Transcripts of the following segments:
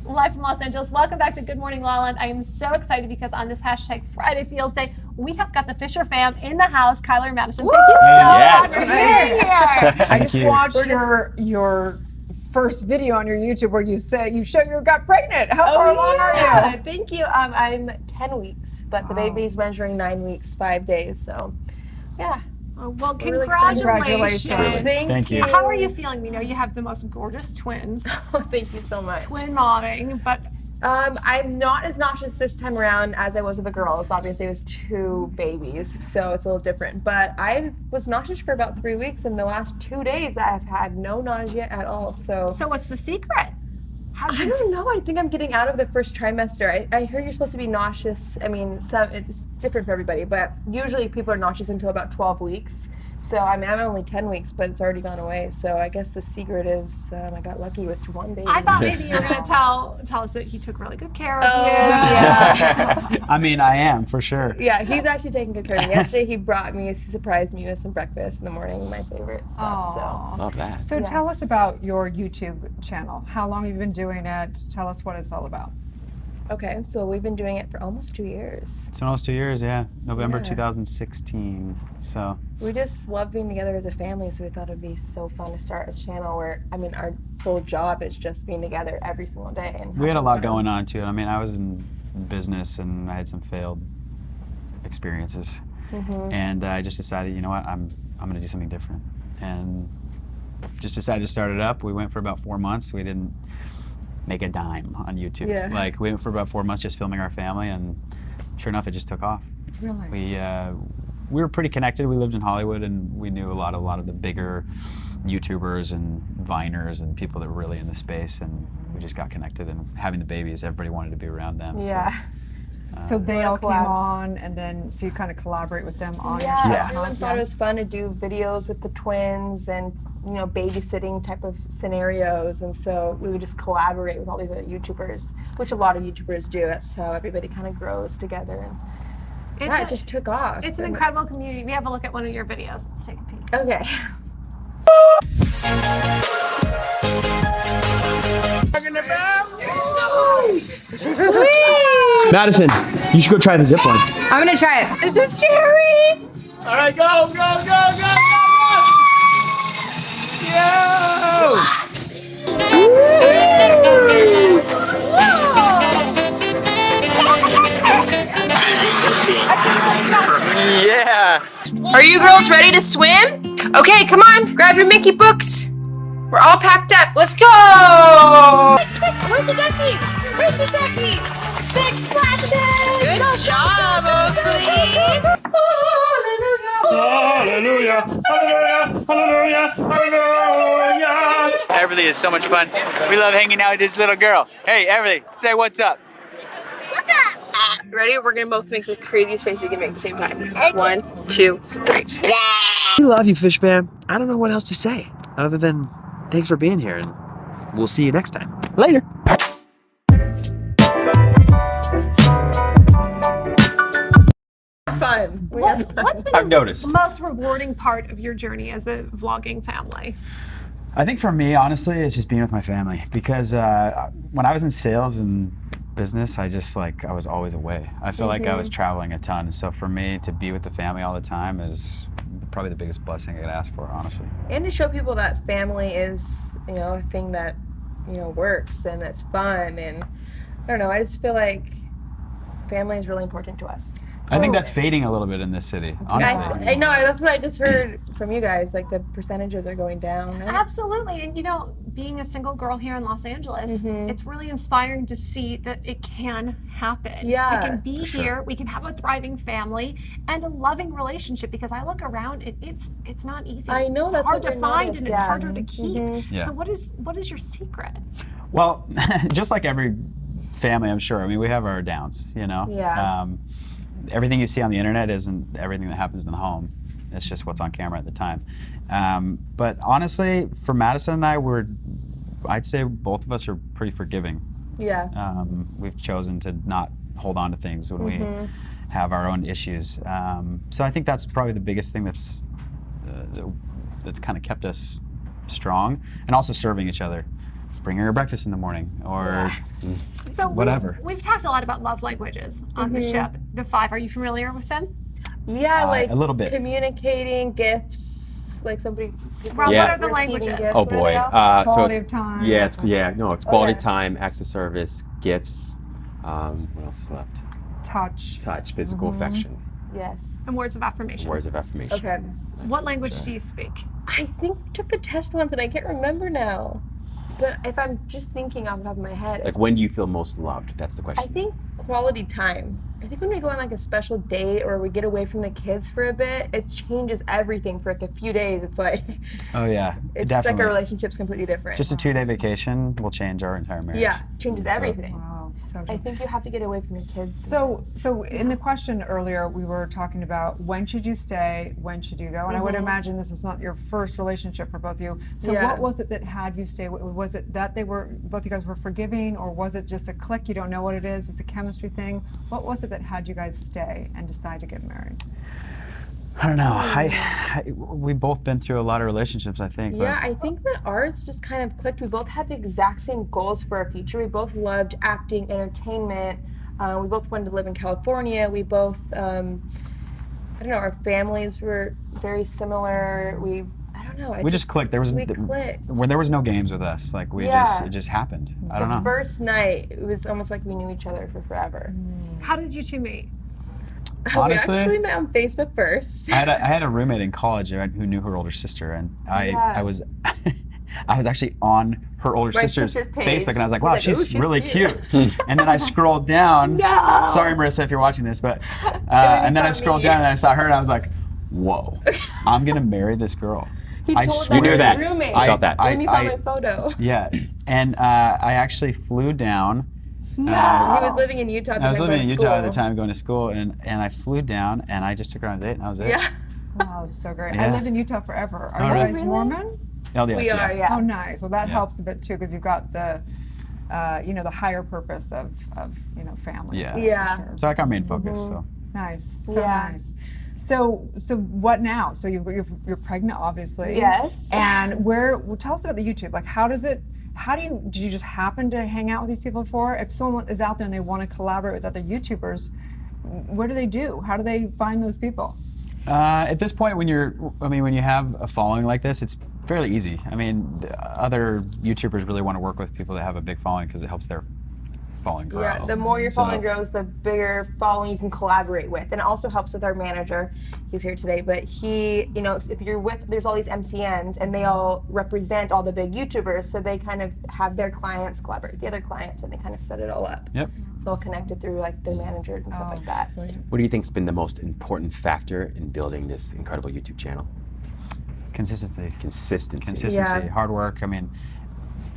live from Los Angeles. Welcome back to Good Morning LaLa. I am so excited because on this hashtag Friday Feels Day, we have got the Fisher fam in the house, Kyler and Madison. Thank you so much for being here. I just watched your first video on your YouTube where you show you got pregnant. How far along are you? Thank you. I'm 10 weeks, but the baby's measuring 9 weeks, 5 days. So, yeah. Oh, well, Really congratulations. Thank you. How are you feeling? We know you have the most gorgeous twins. Thank you so much. Twin momming, but I'm not as nauseous this time around as I was with the girls. Obviously, it was 2 babies, so it's a little different. But I was nauseous for about 3 weeks, and the last 2 days I've had no nausea at all. So what's the secret? I don't know. I think I'm getting out of the first trimester. I heard you're supposed to be nauseous. I mean, it's different for everybody, but usually people are nauseous until about 12 weeks. So, I mean, I'm only 10 weeks, but it's already gone away. So, I guess the secret is I got lucky with 1 baby. I thought maybe you were going to tell us that he took really good care of you. Yeah. I mean, I am, for sure. Yeah, he's actually taking good care of me. Yesterday, he surprised me with some breakfast in the morning, my favorite stuff. So. Love that. So tell us about your YouTube channel. How long have you been doing it? Tell us what it's all about. Okay, so we've been doing it for almost 2 years. It's been almost 2 years, yeah. November 2016, so. We just love being together as a family, so we thought it'd be so fun to start a channel where, I mean, our full job is just being together every single day. And we had a lot going on, too. I mean, I was in business, and I had some failed experiences. And I just decided, you know what, I'm going to do something different. And just decided to start it up. We went for about 4 months. We didn't make a dime on YouTube. Yeah. Like, we went for about 4 months just filming our family, and sure enough, it just took off. Really? We were pretty connected. We lived in Hollywood, and we knew a lot of the bigger YouTubers and Viners and people that were really in the space, and we just got connected. And having the babies, everybody wanted to be around them. Yeah. So they all came collabs. on, and then so you kind of collaborate with them on your Yeah, show. everyone thought it was fun to do videos with the twins and, you know, babysitting type of scenarios, and so we would just collaborate with all these other YouTubers, which a lot of YouTubers do. That's how everybody kind of grows together. And it just took off. It's an incredible community. We have a look at one of your videos. Let's take a peek. Okay. Madison, you should go try the zip line. I'm gonna try it. This is scary! All right, go, go, go, go, go, go! Yeah! Are you girls ready to swim? Okay, come on, grab your Mickey books. We're all packed up. Let's go! Where's the ducky? Where's the ducky? Big splashes! Good job, Oakley! Hallelujah! Hallelujah! Hallelujah! Hallelujah! Everly is so much fun. We love hanging out with this little girl. Hey, Everly, say what's up. What's up? Ready? We're gonna both make the craziest face we can make at the same time. 1, 2, 3. We love you, Fish Fam. I don't know what else to say other than thanks for being here, and we'll see you next time. Later. Fun. What's been I've noticed. the most rewarding part of your journey as a vlogging family? I think for me, honestly, it's just being with my family, because when I was in sales and business, I was always away. I feel like I was traveling a ton. So for me to be with the family all the time is probably the biggest blessing I could ask for, honestly. And to show people that family is, you know, a thing that, you know, works and that's fun. And I don't know, I just feel like family is really important to us. I think that's fading a little bit in this city, honestly. I know, that's what I just heard from you guys, like the percentages are going down. Right? Absolutely, and you know, being a single girl here in Los Angeles, it's really inspiring to see that it can happen. Yeah, we can be here, we can have a thriving family and a loving relationship, because I look around, it's not easy. I know, it's that's hard what to I find noticed, and it's harder to keep. Yeah. So what is your secret? Well, just like every family, I'm sure. I mean, we have our downs, you know? Yeah. Everything you see on the internet isn't everything that happens in the home. It's just what's on camera at the time. But honestly, for Madison and I, I'd say both of us are pretty forgiving. Yeah. We've chosen to not hold on to things when we have our own issues. So I think that's probably the biggest thing that's kind of kept us strong, and also serving each other. bring her breakfast in the morning, or So whatever. We've talked a lot about love languages on the show. The 5. Are you familiar with them? Yeah, like a little bit. communicating, gifts, like somebody. Rob, Yeah. what are the receiving languages? gifts, Oh what are boy. they all? So Quality it's, of time. yeah, it's quality Okay. time, acts of service, gifts. What else is left? Touch. Touch, physical affection, Yes. And words of affirmation. words of affirmation. Okay. What language do you speak? I think I took the test once and I can't remember now. But if I'm just thinking off the top of my head, Like, when do you feel most loved? That's the I question. think quality time. I think when we go on like a special date or we get away from the kids for a bit, it changes everything for like a few days. It's like Oh yeah, it's definitely. like our relationship's completely different. Just a 2-day vacation will change our entire marriage. yeah, changes everything. Wow, so I think you have to get away from your kids. So in the question earlier, we were talking about when should you stay, when should you go, and I would imagine this was not your first relationship for both of you. So Yeah. what was it that had you stay? Was it that both you guys were forgiving, or was it just a click? You don't know what it is, just a chemistry thing. What was it that had you guys stay and decide to get married? I don't know. We've both been through a lot of relationships, I think. Yeah, I think that ours just kind of clicked. We both had the exact same goals for our future. We both loved acting, entertainment. We both wanted to live in California. We both, I don't know, our families were very similar. I don't know. We just clicked. We clicked. When there was no games with us. Like Yeah. it just happened. I don't The know. first night, it was almost like we knew each other for forever. How did you two meet? Honestly, we actually met on Facebook first. I had a roommate in college who knew her older sister, and I was I was actually on her older My sister's sister's page. Facebook, and I was like, He's wow, like, she's, "Ooh, she's really cute." cute. And then I scrolled down. No. Sorry, Marissa, if you're watching this, but and then I saw scrolled me. down and I saw her, and I was like, whoa, I'm gonna marry this girl. He I told swear. You knew that. his roommate. I felt that. when he saw my photo. Yeah, and I actually flew down. He was living in Utah. At the I was time, living in going to Utah at the school. time, going to school, and I flew down, and I just took her on a date, and that was it. Yeah. Wow, that's so great. I Yeah. lived in Utah forever. Are Oh, you really? guys Mormon? LDS, We are, yeah. Oh, nice. Well, that Yeah. helps a bit too, because you've got the, the higher purpose of family. Yeah. Yeah. For sure. So like our main focus. So Nice. So Yeah. nice. So what now? So you're pregnant, obviously. Yes. And tell us about the YouTube. Like, did you just happen to hang out with these people before? If someone is out there and they want to collaborate with other YouTubers, what do they do? How do they find those people? at this point, when you have a following like this, it's fairly easy. I mean, other YouTubers really want to work with people that have a big following because it helps their following grow. Yeah, the more your So- following grows, the bigger following you can collaborate with. And it also helps with our manager. He's here today, but he, if you're with, there's all these MCNs and they all represent all the big YouTubers, so they kind of have their clients collaborate with the other clients and they kind of set it all up. Yep. It's all connected through like their managers and stuff like that. What do you think's been the most important factor in building this incredible YouTube channel? Consistency. Consistency. Yeah. Hard work. I mean,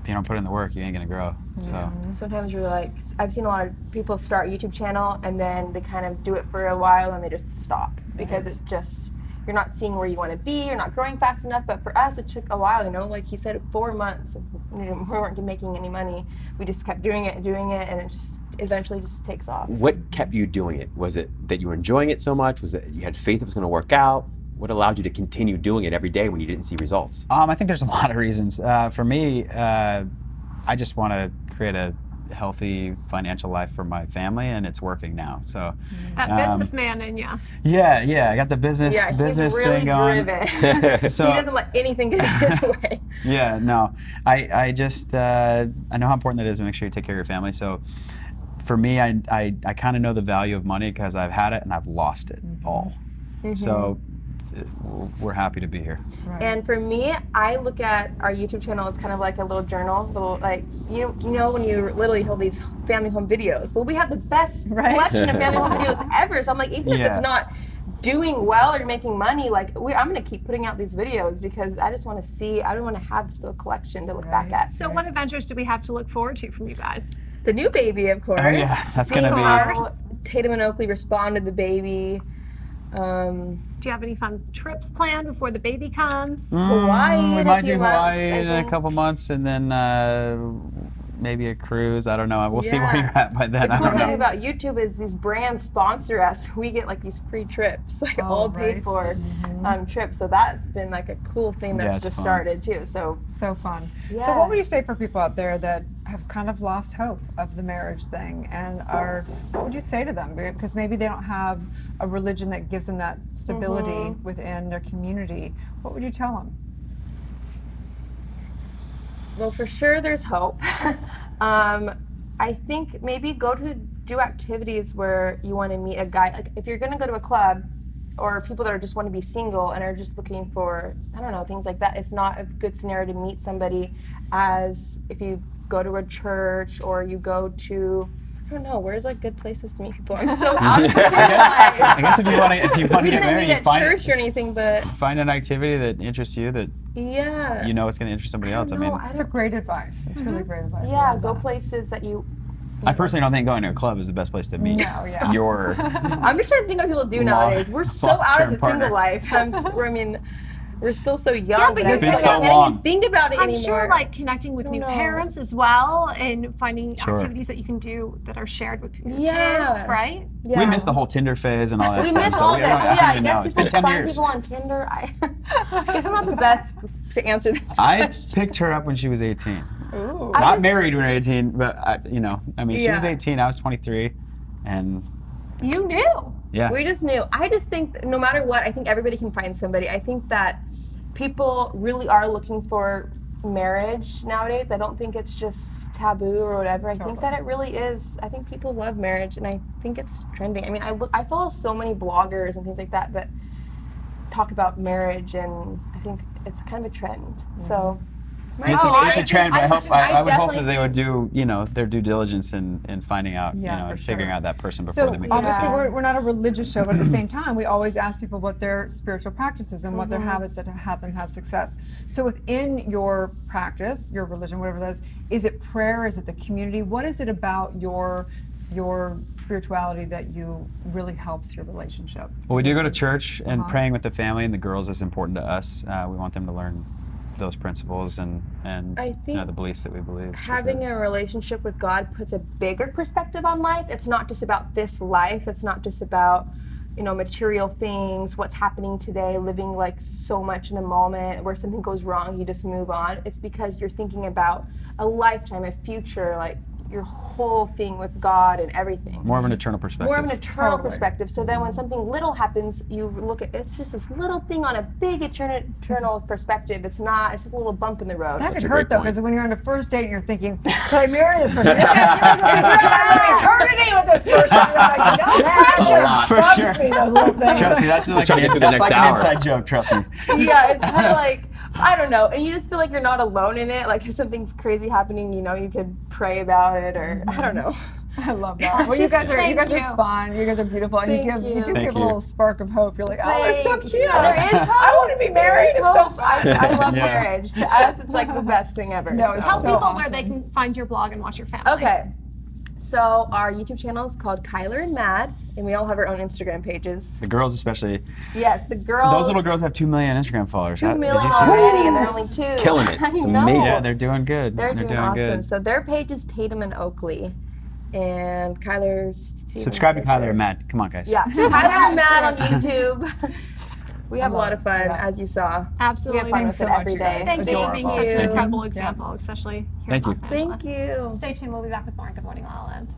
if you don't put in the work, you ain't gonna grow. So. Sometimes you're like, I've seen a lot of people start a YouTube channel and then they kind of do it for a while and they just stop because it's just, you're not seeing where you want to be, you're not growing fast enough. But for us, it took a while, like he said, 4 months. We weren't making any money. We just kept doing it, and it just eventually just takes off. What kept you doing it? Was it that you were enjoying it so much? Was it you had faith it was going to work out? What allowed you to continue doing it every day when you didn't see results? I think there's a lot of reasons. For me, I just want to create a healthy financial life for my family, and it's working now. So That businessman in you. yeah, I got the business Yeah, business he's really thing going. driven. So he doesn't let anything get in his way. yeah, no, I just I know how important it is to make sure you take care of your family. So for me, I kind of know the value of money because I've had it and I've lost it all. So we're happy to be here. Right. And for me, I look at our YouTube channel as kind of like a little journal, you know when you literally hold these family home videos. Well, we have the best collection of family home videos ever. So I'm like, even if Yeah. it's not doing well or making money, like I'm gonna keep putting out these videos because I just want to see. I don't want to have this little collection to look back at. So what adventures do we have to look forward to from you guys? The new baby, of course. Oh, yeah, that's Seeing gonna be- how Tatum and Oakley respond to the baby. Do you have any fun trips planned before the baby comes? Hawaii We in might a few do months, Hawaii I in a think. couple months, and then maybe a cruise. I don't know. We'll see where Yeah. you're at by then. The I cool don't thing know. about YouTube is these brands sponsor us. We get like these free trips, like all paid right. for trips. So that's been like a cool thing that's it's just fun. started too. So So fun. So Yeah. what would you say for people out there that have kind of lost hope of the marriage thing and what would you say to them? Because maybe they don't have a religion that gives them that stability within their community. What would you tell them? well, for sure there's hope. I think maybe do activities where you want to meet a guy. Like if you're going to go to a club, or people that are just want to be single and are just looking for, I don't know, things like that. It's not a good scenario to meet somebody as if you go to a church or you go to, I don't know, where's like good places to meet people? I'm so out of the I guess if you want to We get didn't married, meet you at find church or anything, but find an activity that interests you that yeah. you know it's going to interest somebody else. I mean, That's a great advice. It's really great advice. I Yeah, love go that. places that you. I personally don't think going to a club is the best place to meet No, yeah. your. I'm just trying to think what people do nowadays. We're so out of the long-term single partner. life. We're still so young. Yeah, but I it's feel been like so I can't long. even think about it I'm anymore. sure like connecting with new know. parents as well and finding Sure. activities that you can do that are shared with your Yeah. kids, right? Yeah. We missed the whole Tinder phase and all that We stuff. missed so all we this. don't, Yeah, I even know. guess It's people been 10 find years. people on Tinder. I guess I'm not the best to answer this I question. picked her up when she was 18. Ooh. I Not was- married when 18, but she was Yeah. 18. I was 23, and You knew. yeah. We just knew. I just think that no matter what, I think everybody can find somebody. I think that people really are looking for marriage nowadays. I don't think it's just taboo or whatever. I think that it really is. I think people love marriage, and I think it's trending. I mean, I follow so many bloggers and things like that that talk about marriage, and I think it's kind of a trend. So. It's a trend, but I would hope definitely that they would do, their due diligence in finding out, Yeah, for and figuring sure. out that person before So they make obviously a decision. we're not a religious show, but at the same time we always ask people what their spiritual practices and what their habits that have them have success. So within your practice, your religion, whatever that is it prayer? Is it the community? What is it about your spirituality that you really helps your relationship? Well, we do go to church, and Uh-huh. praying with the family and the girls is important to us. We want them to learn those principles and I think the beliefs that we believe. having a relationship with God puts a bigger perspective on life. It's not just about this life. It's not just about, material things, what's happening today, living like so much in a moment where something goes wrong, you just move on. It's because you're thinking about a lifetime, a future, like your whole thing with God and everything. More of an eternal perspective. More of an eternal Totally. perspective. So then when something little happens, you look at it's just this little thing on a big eternal perspective. It's just a little bump in the road. That could That's a hurt great though, point. because when you're on the first date and you're thinking, can I marry this person? Eternity with this person. You're like, no pressure. lot. For Bugs sure. me, those little things. Trust me, that's like, trying to get through the that's next like hour. an inside joke, trust me. Yeah, it's kind of like, I don't know, and you just feel like you're not alone in it. Like if something's crazy happening, you could pray about it, or I don't know. I love that. Well, you guys are Thank you. fun. You guys are beautiful, and you Thank do you. give a little spark of hope. You're like, oh, they're so Thanks. cute. Yeah, there is hope. I want to be married. It's so fun. I love Yeah. marriage. To us, it's like the best thing ever. No, it's Tell so people awesome. where they can find your blog and watch your family. Okay. So our YouTube channel is called Kyler and Mad, and we all have our own Instagram pages. The girls especially. Yes, the girls. Those little girls have 2 million Instagram followers. 2 Did million you see that? already, and they're only 2. Killing it. I It's know. amazing. Yeah, they're doing good. They're doing doing awesome. good. So their page is Tatum and Oakley, and Kyler's. Subscribe to Kyler and Matt. Come on, guys. Yeah, Kyler and Mad on YouTube. We have a lot of fun, Yeah. as you saw. Absolutely. We have fun Thanks with so it much, every you guys. day. Thank you for Adorable. being such an Thank you. incredible example, especially here Thank in you. Los Angeles. Thank you. Stay tuned. We'll be back with more on Good Morning La La Land.